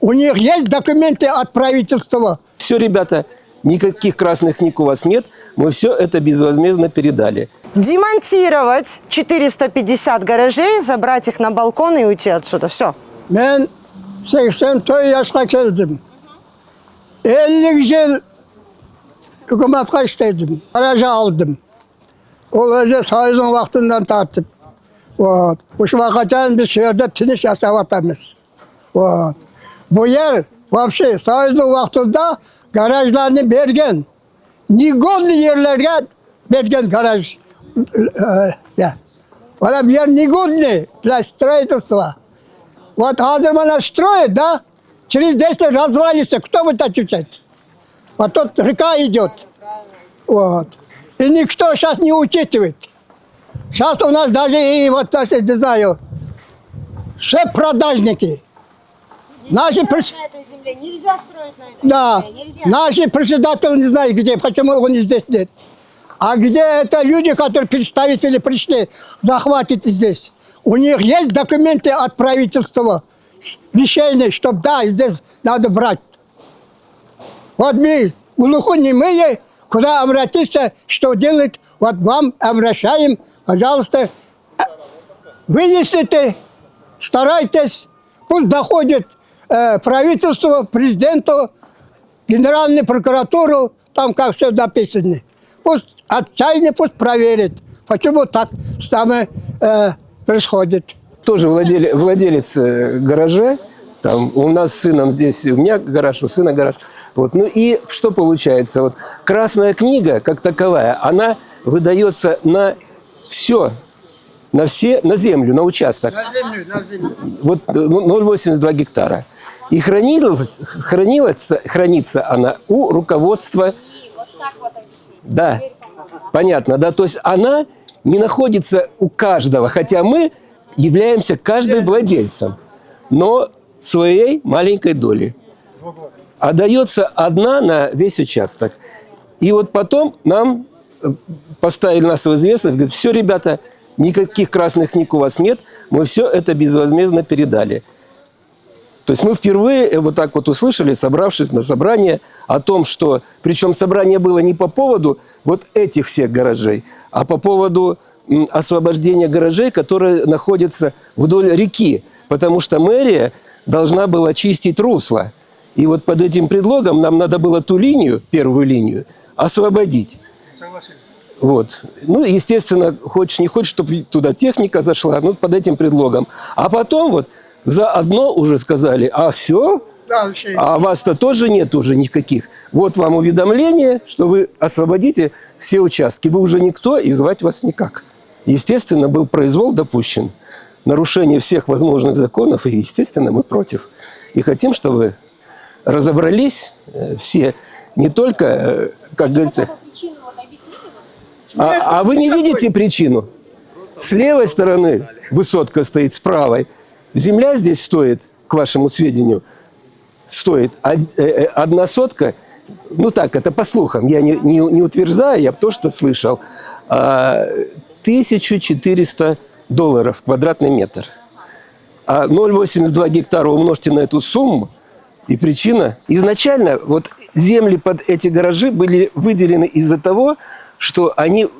У них есть документы от правительства. Все, ребята, никаких красных книг у вас нет. Мы все это безвозмездно передали. Демонтировать 450 гаражей, забрать их на балкон и уйти отсюда. Все. Ben 84 yaşa geldim. 50 yıl hükümet'e işledim. Aracı aldım. O öyle sayızın vaktinden tartıp. Bu vakıttan biz şehirde tiniş yaşavatamiz. Bu yer вообще sayızın vaktinde garajlarını bergen. Nigodli yerlerge bergen garaj. Valla bir yer негодный для строительства. Вот Азербайджан строит, да? Через 10 лет развалится. Кто будет отвечать? Вот тут река идет. Вот. И никто сейчас не учитывает. Сейчас у нас даже и вот, не знаю, все продажники. Наши На этой земле нельзя строить на этой да, земле. Нельзя. наши председатели не знают где, почему он здесь нет. А где это люди, которые представители пришли, захватить здесь? У них есть документы от правительства, решение, что да, здесь надо брать. Вот мы глухонемые, куда обратиться, что делать, вот вам обращаем, пожалуйста, вынесите, старайтесь, пусть доходит правительству, президенту, генеральную прокуратуру, там как все написано. Пусть отчаяние, пусть проверит, почему так самое происходит. Тоже владелец гаража. Там у нас с сыном здесь, у меня гараж, у сына гараж. Вот. Ну и что получается? Вот красная книга, как таковая, она выдается на все, на землю, на участок. На землю. Вот 0,82 гектара. И хранится она у руководства. Да, понятно, да. То есть она не находится у каждого, хотя мы являемся каждым владельцем, но своей маленькой доли. А дается одна на весь участок. И вот потом нам поставили нас в известность, говорят, все, ребята, никаких красных книг у вас нет, мы все это безвозмездно передали. То есть мы впервые вот так вот услышали, собравшись на собрание, о том, что... Причем собрание было не по поводу вот этих всех гаражей, а по поводу освобождения гаражей, которые находятся вдоль реки. Потому что мэрия должна была чистить русло. И вот под этим предлогом нам надо было ту линию, первую линию, освободить. Согласен. Вот. Ну, естественно, хочешь не хочешь, чтобы туда техника зашла, ну, под этим предлогом. А потом вот заодно уже сказали, а все, а вас-то тоже нет уже никаких. Вот вам уведомление, что вы освободите все участки. Вы уже никто, и звать вас никак. Естественно, был произвол допущен. Нарушение всех возможных законов, и, естественно, мы против. И хотим, чтобы разобрались все, не только, как говорится... А вы не видите причину? С левой стороны высотка стоит, с правой. Земля здесь стоит, к вашему сведению, стоит одна сотка, ну так, это по слухам, я не утверждаю, я то, что слышал, $1400 квадратный метр. А 0,82 гектара умножьте на эту сумму, и причина... Изначально вот земли под эти гаражи были выделены из-за того, что они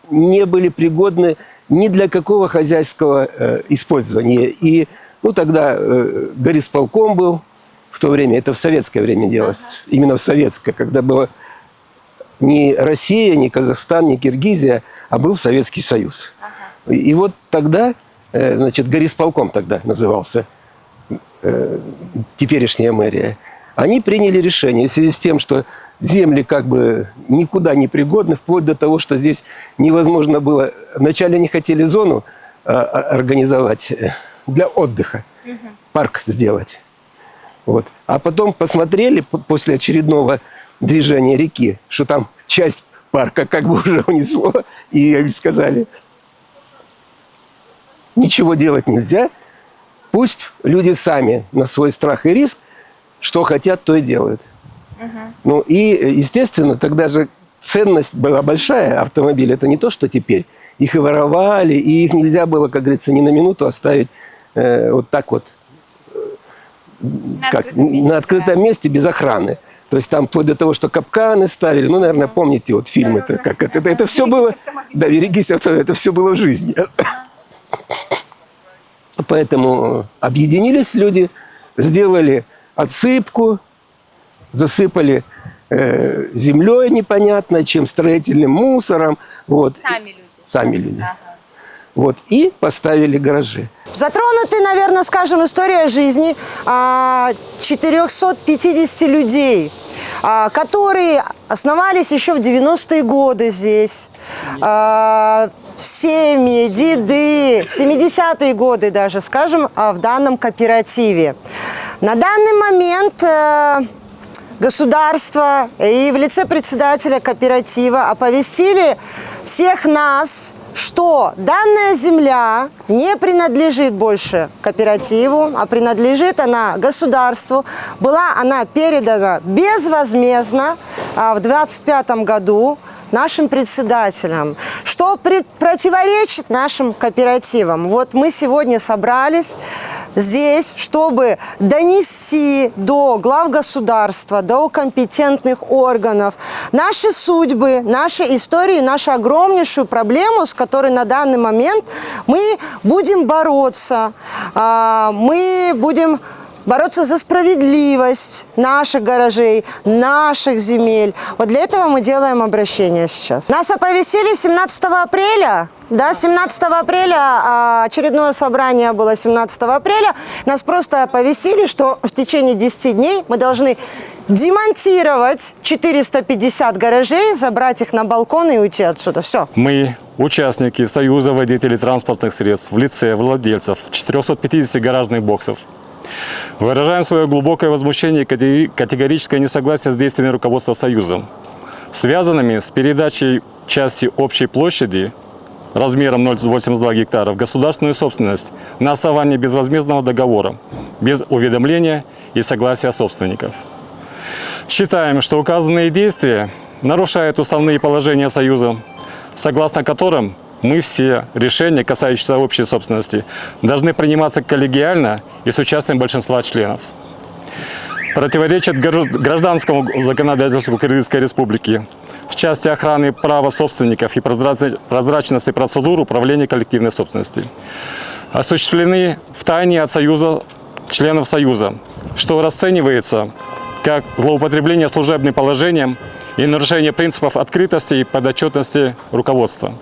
не были пригодны ни для какого хозяйского использования. И ну, тогда горисполком был в то время, это в советское время делалось, именно в советское, когда было не Россия, не Казахстан, не Киргизия, а был Советский Союз. И вот тогда, значит, горисполком тогда назывался, теперешняя мэрия, они приняли решение в связи с тем, что земли как бы никуда не пригодны, вплоть до того, что здесь невозможно было... Вначале они хотели зону организовать для отдыха, парк сделать. Вот. А потом посмотрели после очередного движения реки, что там часть парка как бы уже унесло, и сказали, ничего делать нельзя, пусть люди сами на свой страх и риск, что хотят, то и делают. Ну и, естественно, тогда же ценность была большая автомобиля. Это не то, что теперь. Их и воровали, и их нельзя было, как говорится, ни на минуту оставить вот так вот на открытом месте без охраны. То есть там вплоть до того, что капканы ставили. Ну, наверное, помните вот фильм, это все было, да, берегись, это все было в жизни. Поэтому объединились люди, сделали отсыпку, засыпали землей непонятно чем, строительным мусором. Вот. Сами люди. Ага. Вот, и поставили гаражи. Затронуты, наверное, скажем, история жизни 450 людей, которые основались еще в 90-е годы здесь. Семьи, деды, в 70-е годы даже, скажем, в данном кооперативе. На данный момент государство и в лице председателя кооператива оповестили всех нас, что данная земля не принадлежит больше кооперативу, а принадлежит она государству. Была она передана безвозмездно в 2025 году нашим председателям, что противоречит нашим кооперативам. Вот мы сегодня собрались здесь, чтобы донести до глав государства, до компетентных органов наши судьбы, наши истории, нашу огромнейшую проблему, с которой на данный момент мы будем бороться. Мы будем бороться за справедливость наших гаражей, наших земель. Вот для этого мы делаем обращение сейчас. Нас оповестили 17 апреля. Да, 17 апреля, очередное собрание было 17 апреля. Нас просто оповестили, что в течение 10 дней мы должны демонтировать 450 гаражей, забрать их на балкон и уйти отсюда. Все. Мы, участники Союза водителей транспортных средств в лице владельцев 450 гаражных боксов, выражаем свое глубокое возмущение и категорическое несогласие с действиями руководства Союза, связанными с передачей части общей площади размером 0,82 гектара в государственную собственность на основании безвозмездного договора, без уведомления и согласия собственников. Считаем, что указанные действия нарушают уставные положения Союза, согласно которым мы все решения, касающиеся общей собственности, должны приниматься коллегиально и с участием большинства членов. Противоречит гражданскому законодательству Кыргызской Республики в части охраны права собственников и прозрачности процедур управления коллективной собственностью. Осуществлены втайне от Союза, членов Союза, что расценивается как злоупотребление служебным положением и нарушение принципов открытости и подотчетности руководства.